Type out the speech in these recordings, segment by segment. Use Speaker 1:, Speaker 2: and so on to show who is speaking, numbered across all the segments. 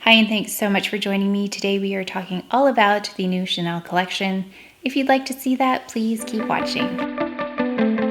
Speaker 1: Hi, and thanks so much for joining me. Today we are talking all about the new Chanel collection. If you'd like to see that, please keep watching.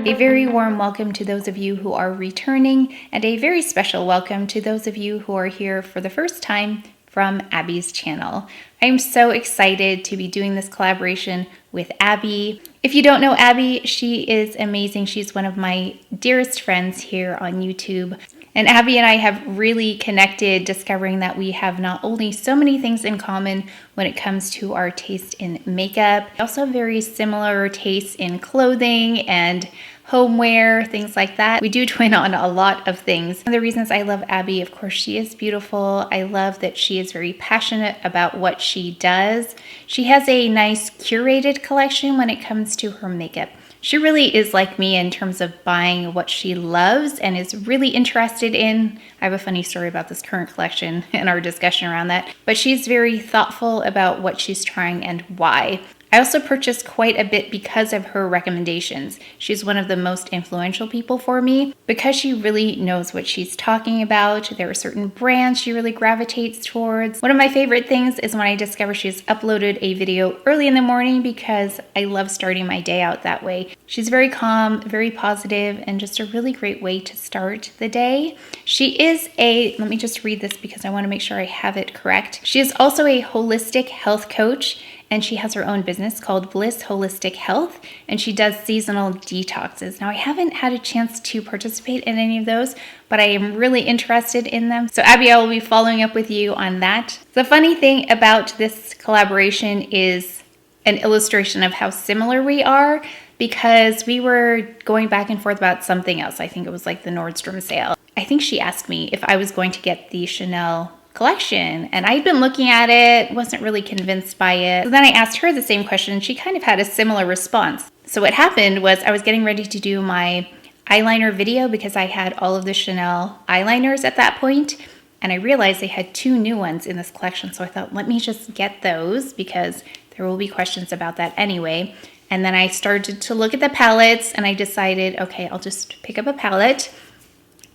Speaker 1: A very warm welcome to those of you who are returning, and a very special welcome to those of you who are here for the first time from Abby's channel. I'm so excited to be doing this collaboration with Abby. If you don't know Abby, she is amazing. She's one of my dearest friends here on YouTube. And Abby and I have really connected, discovering that we have not only so many things in common when it comes to our taste in makeup, also very similar tastes in clothing and homeware, things like that. We do twin on a lot of things. One of the reasons I love Abby, of course, she is beautiful. I love that she is very passionate about what she does. She has a nice curated collection when it comes to her makeup. She really is like me in terms of buying what she loves and is really interested in. I have a funny story about this current collection and our discussion around that, but she's very thoughtful about what she's trying and why. I also purchased quite a bit because of her recommendations. She's one of the most influential people for me because she really knows what she's talking about. There are certain brands she really gravitates towards. One of my favorite things is when I discover she's uploaded a video early in the morning because I love starting my day out that way. She's very calm, very positive, and just a really great way to start the day. She is let me just read this because I want to make sure I have it correct. She is also a holistic health coach, and she has her own business called Bliss Holistic Health, and she does seasonal detoxes. Now, I haven't had a chance to participate in any of those, but I am really interested in them. So Abby, I will be following up with you on that. The funny thing about this collaboration is an illustration of how similar we are, because we were going back and forth about something else. I think it was like the Nordstrom sale. I think she asked me if I was going to get the Chanel collection, and I'd been looking at it, wasn't really convinced by it. So then I asked her the same question, and she kind of had a similar response. So what happened was I was getting ready to do my eyeliner video because I had all of the Chanel eyeliners at that point, and I realized they had 2 new ones in this collection. So I thought, let me just get those because there will be questions about that anyway. And then I started to look at the palettes, and I decided, okay, I'll just pick up a palette.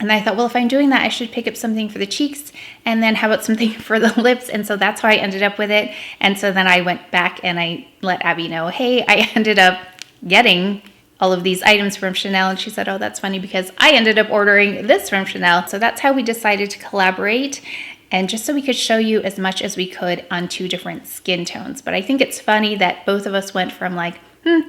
Speaker 1: And I thought, well, if I'm doing that, I should pick up something for the cheeks, and then how about something for the lips? And so that's how I ended up with it. And so then I went back and I let Abby know, hey, I ended up getting all of these items from Chanel. And she said, oh, that's funny because I ended up ordering this from Chanel. So that's how we decided to collaborate. And just so we could show you as much as we could on 2 different skin tones. But I think it's funny that both of us went from like,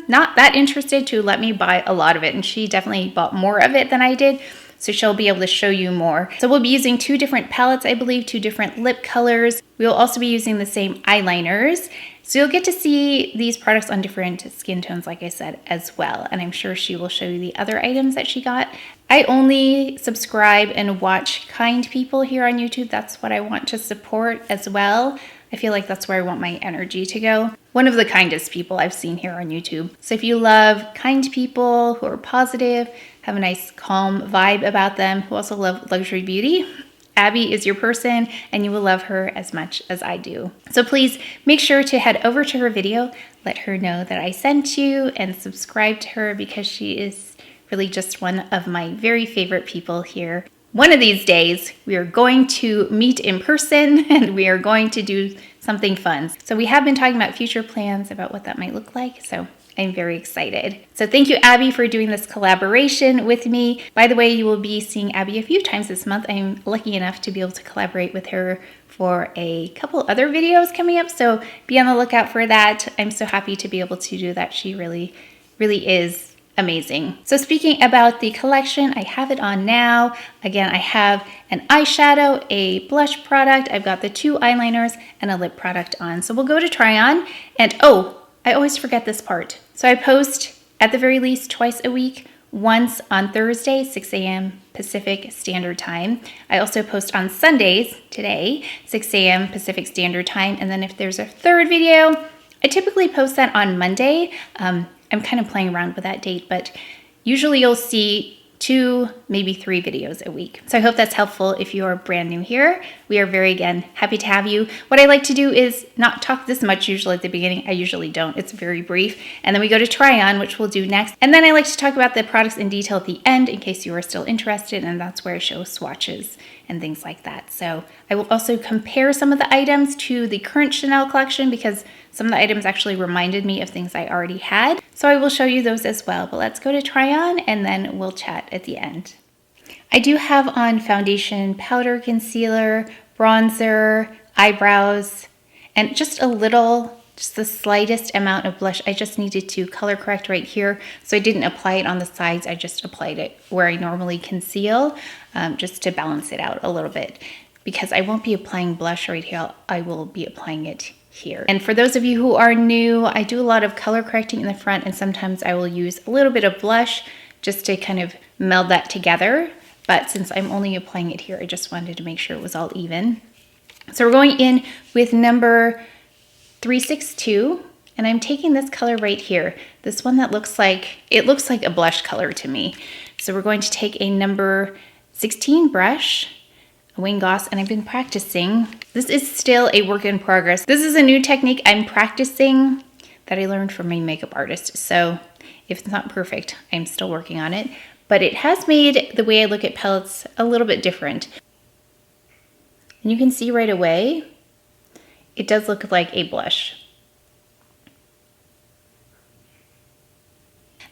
Speaker 1: not that interested to let me buy a lot of it. And she definitely bought more of it than I did. So she'll be able to show you more. So we'll be using 2 different palettes, I believe, 2 different lip colors. We'll also be using the same eyeliners. So you'll get to see these products on different skin tones, like I said, as well. And I'm sure she will show you the other items that she got. I only subscribe and watch kind people here on YouTube. That's what I want to support as well. I feel like that's where I want my energy to go. One of the kindest people I've seen here on YouTube. So if you love kind people who are positive, have a nice calm vibe about them, who also love luxury beauty, Abby is your person, and you will love her as much as I do. So please make sure to head over to her video, let her know that I sent you, and subscribe to her because she is really just one of my very favorite people here. One of these days, we are going to meet in person and we are going to do something fun. So we have been talking about future plans about what that might look like. So I'm very excited. So thank you, Abby, for doing this collaboration with me. By the way, you will be seeing Abby a few times this month. I'm lucky enough to be able to collaborate with her for a couple other videos coming up. So be on the lookout for that. I'm so happy to be able to do that. She really, really is amazing. So speaking about the collection, I have it on now. Again, I have an eyeshadow, a blush product. I've got the 2 eyeliners and a lip product on. So we'll go to try on. And oh, I always forget this part. So I post at the very least twice a week, once on Thursday, 6 a.m. Pacific Standard Time. I also post on Sundays, today, 6 a.m. Pacific Standard Time. And then if there's a third video, I typically post that on Monday. I'm kind of playing around with that date, but usually you'll see 2, maybe 3 videos a week. So I hope that's helpful if you are brand new here. We are very, again, happy to have you. What I like to do is not talk this much usually at the beginning. I usually don't. It's very brief. And then we go to try on, which we'll do next. And then I like to talk about the products in detail at the end in case you are still interested, and that's where I show swatches and things like that. So I will also compare some of the items to the current Chanel collection because some of the items actually reminded me of things I already had. So I will show you those as well, but let's go to try on and then we'll chat at the end. I do have on foundation, powder, concealer, bronzer, eyebrows, and just the slightest amount of blush. I just needed to color correct right here. So I didn't apply it on the sides. I just applied it where I normally conceal, just to balance it out a little bit. Because I won't be applying blush right here, I will be applying it here. And for those of you who are new, I do a lot of color correcting in the front, and sometimes I will use a little bit of blush just to kind of meld that together. But since I'm only applying it here, I just wanted to make sure it was all even. So we're going in with number 362, and I'm taking this color right here. This one that looks like a blush color to me. So we're going to take a number 16 brush, a wing gloss, and I've been practicing. This is still a work in progress. This is a new technique I'm practicing that I learned from my makeup artist. So if it's not perfect, I'm still working on it. But it has made the way I look at palettes a little bit different. And you can see right away, it does look like a blush.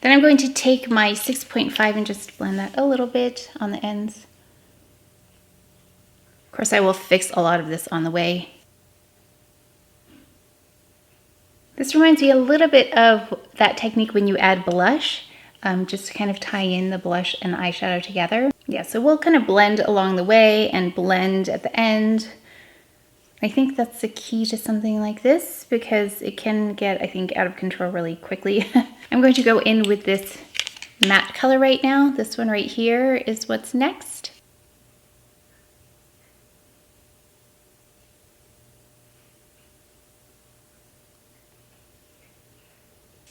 Speaker 1: Then I'm going to take my 6.5 and just blend that a little bit on the ends. Of course, I will fix a lot of this on the way. This reminds me a little bit of that technique when you add blush. Just to kind of tie in the blush and the eyeshadow together. Yeah, so we'll kind of blend along the way and blend at the end. I think that's the key to something like this because it can get, I think, out of control really quickly. I'm going to go in with this matte color right now. This one right here is what's next.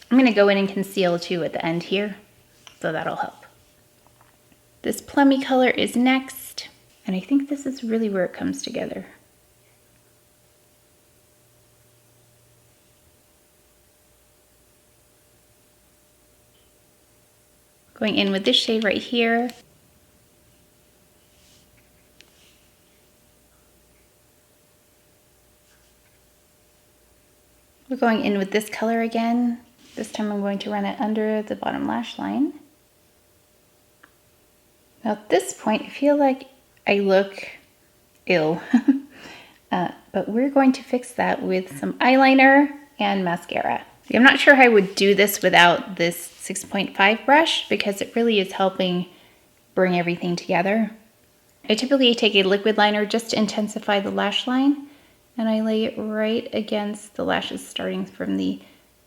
Speaker 1: I'm going to go in and conceal too at the end here, so that'll help. This plummy color is next, and I think this is really where it comes together. Going in with this shade right here. We're going in with this color again. This time I'm going to run it under the bottom lash line. Now at this point, I feel like I look ill, but we're going to fix that with some eyeliner and mascara. I'm not sure how I would do this without this 6.5 brush because it really is helping bring everything together. I typically take a liquid liner just to intensify the lash line, and I lay it right against the lashes starting from the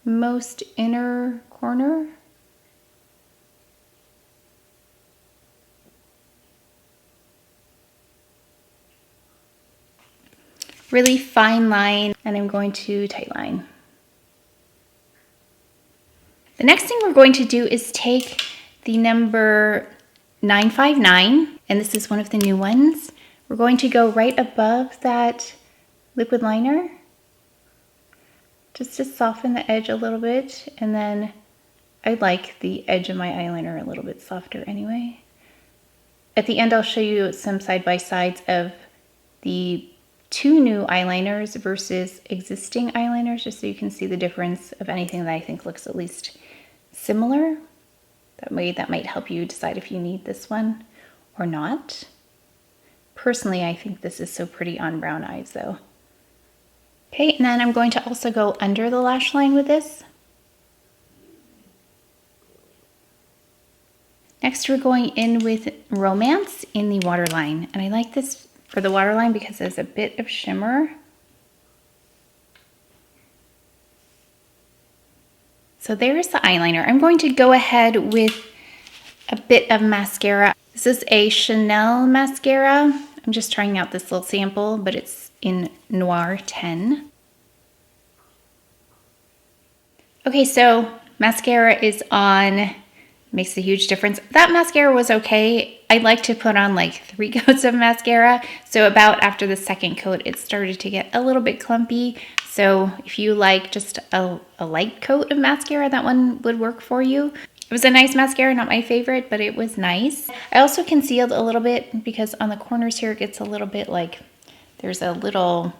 Speaker 1: most inner corner. Really fine line, and I'm going to tight line. The next thing we're going to do is take the number 959, and this is one of the new ones. We're going to go right above that liquid liner, just to soften the edge a little bit, and then I like the edge of my eyeliner a little bit softer anyway. At the end, I'll show you some side-by-sides of the two new eyeliners versus existing eyeliners, just so you can see the difference of anything that I think looks at least similar. That way, that might help you decide if you need this one or not. Personally, I think this is so pretty on brown eyes though. Okay, and then I'm going to also go under the lash line with this. Next, we're going in with Romance in the waterline. And I like this for the waterline because there's a bit of shimmer. So there's the eyeliner. I'm going to go ahead with a bit of mascara. This is a Chanel mascara. I'm just trying out this little sample, but it's in Noir 10. Okay, so mascara is on. Makes a huge difference. That mascara was okay. I like to put on like 3 coats of mascara. So about after the second coat, it started to get a little bit clumpy. So if you like just a light coat of mascara, that one would work for you. was a nice mascara, not my favorite, but it was nice. I also concealed a little bit because on the corners here it gets a little bit like there's a little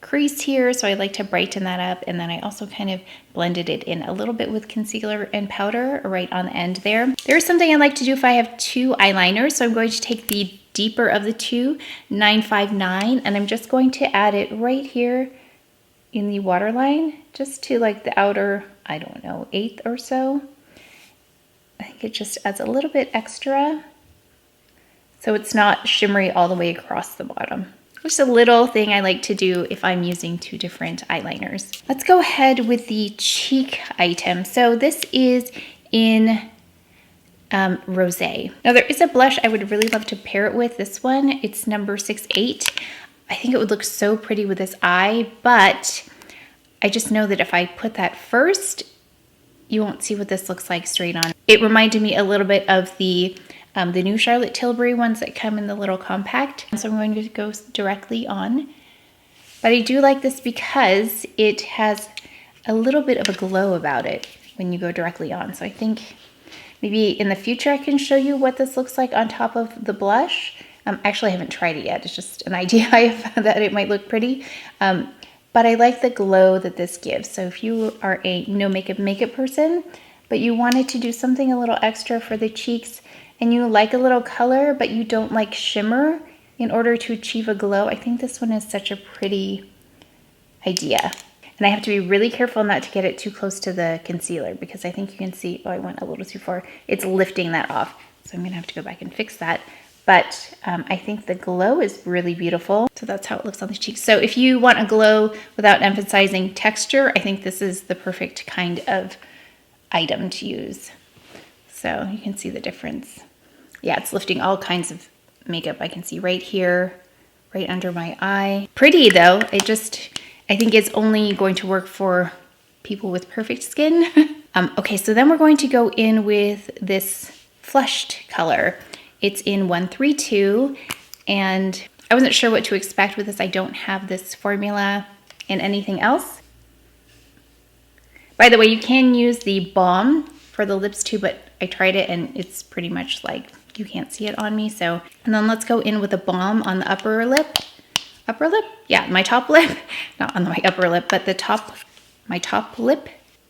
Speaker 1: crease here, so I like to brighten that up. And then I also kind of blended it in a little bit with concealer and powder right on the end there. There's something I like to do if I have two eyeliners, so I'm going to take the deeper of the two, 959, and I'm just going to add it right here in the waterline, just to like the outer, I don't know, eighth or so. I think it just adds a little bit extra, so it's not shimmery all the way across the bottom. Just a little thing I like to do if I'm using two different eyeliners. Let's go ahead with the cheek item. So this is in Rosé. Now there is a blush I would really love to pair it with. This one, it's number 68. I think it would look so pretty with this eye, but I just know that if I put that first, you won't see what this looks like straight on. It reminded me a little bit of the new Charlotte Tilbury ones that come in the little compact. So I'm going to go directly on. But I do like this because it has a little bit of a glow about it when you go directly on. So I think maybe in the future I can show you what this looks like on top of the blush. Actually, I haven't tried it yet. It's just an idea I have that it might look pretty. But I like the glow that this gives. So if you are a no makeup person, but you wanted to do something a little extra for the cheeks, and you like a little color, but you don't like shimmer in order to achieve a glow, I think this one is such a pretty idea. And I have to be really careful not to get it too close to the concealer, because I think you can see, oh, I went a little too far. It's lifting that off. So I'm gonna have to go back and fix that. But I think the glow is really beautiful. So that's how it looks on the cheeks. So if you want a glow without emphasizing texture, I think this is the perfect kind of item to use. So you can see the difference. Yeah, it's lifting all kinds of makeup. I can see right here, right under my eye. Pretty though. I think it's only going to work for people with perfect skin. Okay, so then we're going to go in with this flushed color. It's in 132, and I wasn't sure what to expect with this. I don't have this formula in anything else. By the way, you can use the balm for the lips too, but I tried it and it's pretty much like you can't see it on me. So, and then let's go in with the balm on the upper lip. Upper lip? Yeah, my top lip. Not on my upper lip, but my top lip.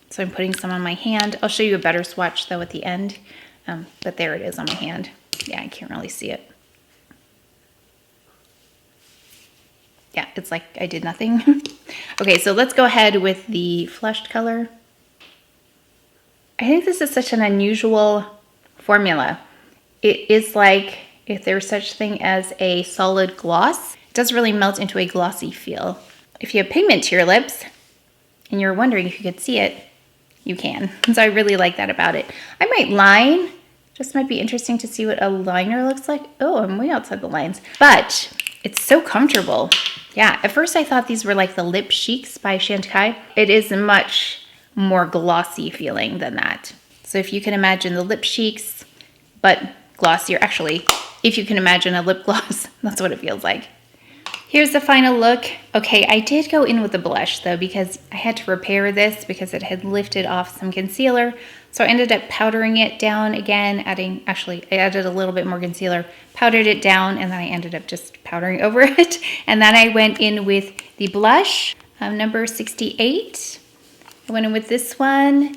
Speaker 1: So I'm putting some on my hand. I'll show you a better swatch though at the end. But there it is on my hand. Yeah, I can't really see it. Yeah, it's like I did nothing. Okay, so let's go ahead with the flushed color. I think this is such an unusual formula. It is like if there's such thing as a solid gloss. It doesn't really melt into a glossy feel. If you have pigment to your lips and you're wondering if you could see it, you can. So I really like that about it. I might line. Just might be interesting to see what a liner looks like. Oh, I'm way outside the lines. But it's so comfortable. Yeah, at first I thought these were like the Lip Chics by Chantecaille. It is much more glossy feeling than that. So if you can imagine the Lip Chics, but glossier. Actually, if you can imagine a lip gloss, that's what it feels like. Here's the final look. Okay, I did go in with a blush though, because I had to repair this because it had lifted off some concealer. So I ended up powdering it down again, I added a little bit more concealer, powdered it down, and then I ended up just powdering over it. And then I went in with the blush, number 68. I went in with this one,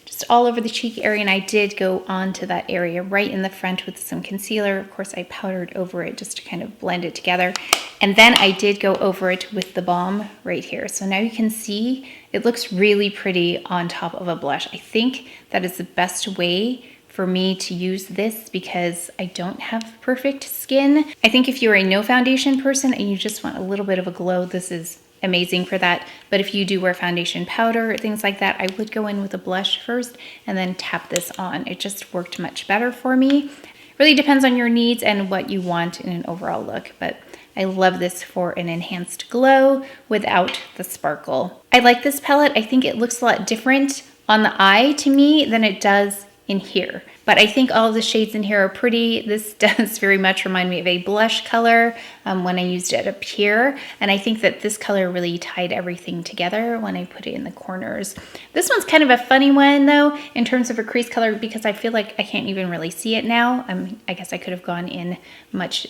Speaker 1: just all over the cheek area, and I did go onto that area right in the front with some concealer. Of course, I powdered over it just to kind of blend it together. And then I did go over it with the balm right here. So now you can see it looks really pretty on top of a blush. I think that is the best way for me to use this because I don't have perfect skin. I think if you're a no foundation person and you just want a little bit of a glow, this is amazing for that. But if you do wear foundation powder, things like that, I would go in with a blush first and then tap this on. It just worked much better for me. Really depends on your needs and what you want in an overall look, but I love this for an enhanced glow without the sparkle. I like this palette. I think it looks a lot different on the eye to me than it does in here. but I think all of the shades in here are pretty. This does very much remind me of a blush color when I used it up here, and I think that this color really tied everything together when I put it in the corners. This one's kind of a funny one though in terms of a crease color, because I feel like I can't even really see it now. I guess I could have gone in much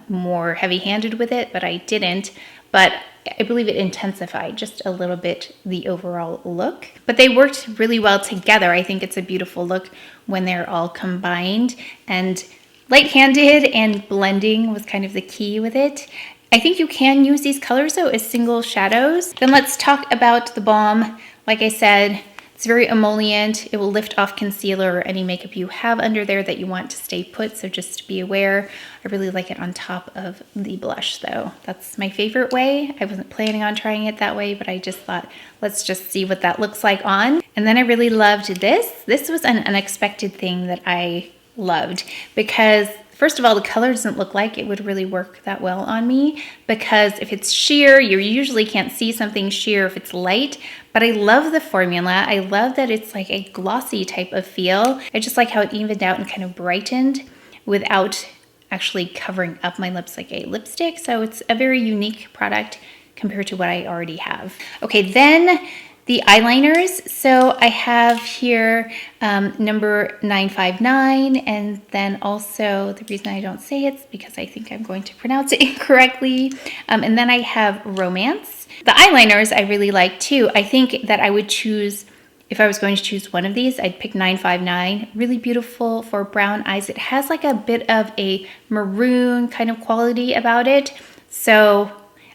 Speaker 1: more heavy-handed with it, but I didn't. But I believe it intensified just a little bit the overall look. But they worked really well together. I think it's a beautiful look when they're all combined, and light-handed and blending was kind of the key with it. I think you can use these colors though as single shadows. Then let's talk about the balm. Like I said, it's very emollient. It will lift off concealer or any makeup you have under there that you want to stay put, so just be aware. I really like it on top of the blush though. That's my favorite way. I wasn't planning on trying it that way, but I just thought, let's just see what that looks like on. And then I really loved this. This was an unexpected thing that I loved, because first of all, the color doesn't look like it would really work that well on me, because if it's sheer, you usually can't see something sheer if it's light, but I love the formula. I love that it's like a glossy type of feel. I just like how it evened out and kind of brightened without actually covering up my lips like a lipstick. So it's a very unique product compared to what I already have. Okay, then the eyeliners. So I have here number 959, and then also the reason I don't say it's because I think I'm going to pronounce it incorrectly. And then I have Romance. The eyeliners I really like too. I think that I would choose, if I was going to choose one of these, I'd pick 959. Really beautiful for brown eyes. It has like a bit of a maroon kind of quality about it. So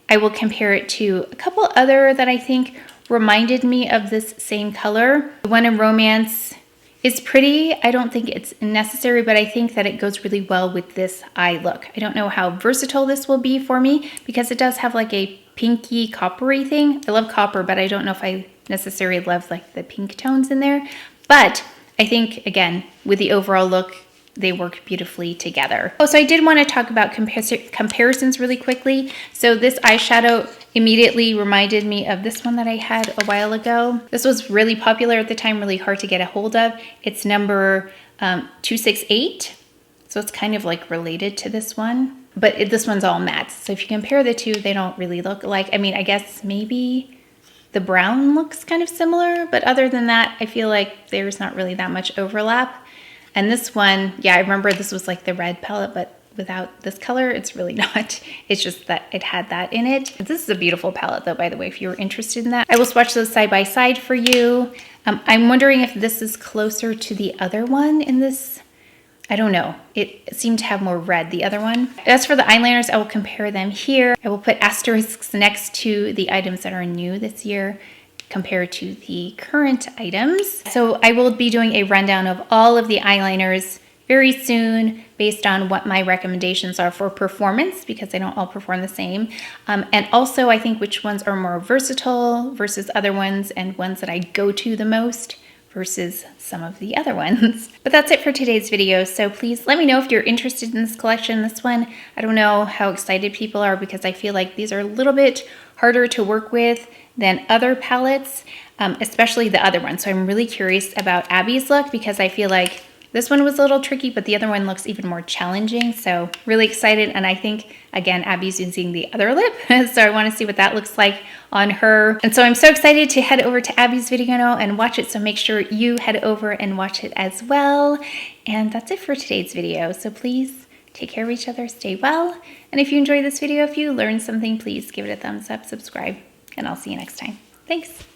Speaker 1: I will compare it to a couple other that I think reminded me of this same color. The one in Romance is pretty. I don't think it's necessary, but I think that it goes really well with this eye look. I don't know how versatile this will be for me, because it does have like a pinky coppery thing. I love copper, but I don't know if I necessarily love like the pink tones in there. But I think, again, with the overall look, they work beautifully together. Oh, so I did want to talk about comparisons really quickly. So this eyeshadow immediately reminded me of this one that I had a while ago. This was really popular at the time, really hard to get a hold of. It's number 268. So it's kind of like related to this one, but this one's all matte. So if you compare the two, they don't really look alike. I mean, I guess maybe the brown looks kind of similar, but other than that, I feel like there's not really that much overlap. And this one, yeah, I remember this was like the red palette, but without this color, it's really not. It's just that it had that in it. This is a beautiful palette though, by the way, if you're interested in that. I will swatch those side by side for you. I'm wondering if this is closer to the other one in this. I don't know. It seemed to have more red, the other one. As for the eyeliners, I will compare them here. I will put asterisks next to the items that are new this year compared to the current items. So I will be doing a rundown of all of the eyeliners very soon based on what my recommendations are for performance, because they don't all perform the same. And also I think which ones are more versatile versus other ones, and ones that I go to the most versus some of the other ones. But that's it for today's video. So please let me know if you're interested in this collection. This one, I don't know how excited people are, because I feel like these are a little bit harder to work with than other palettes, especially the other one. So I'm really curious about Abby's look, because I feel like this one was a little tricky, but the other one looks even more challenging. So really excited. And I think, again, Abby's using the other lip. So I want to see what that looks like on her. And so I'm so excited to head over to Abby's video now and watch it. So make sure you head over and watch it as well. And that's it for today's video. So please take care of each other, stay well. And if you enjoyed this video, if you learned something, please give it a thumbs up, subscribe, and I'll see you next time. Thanks.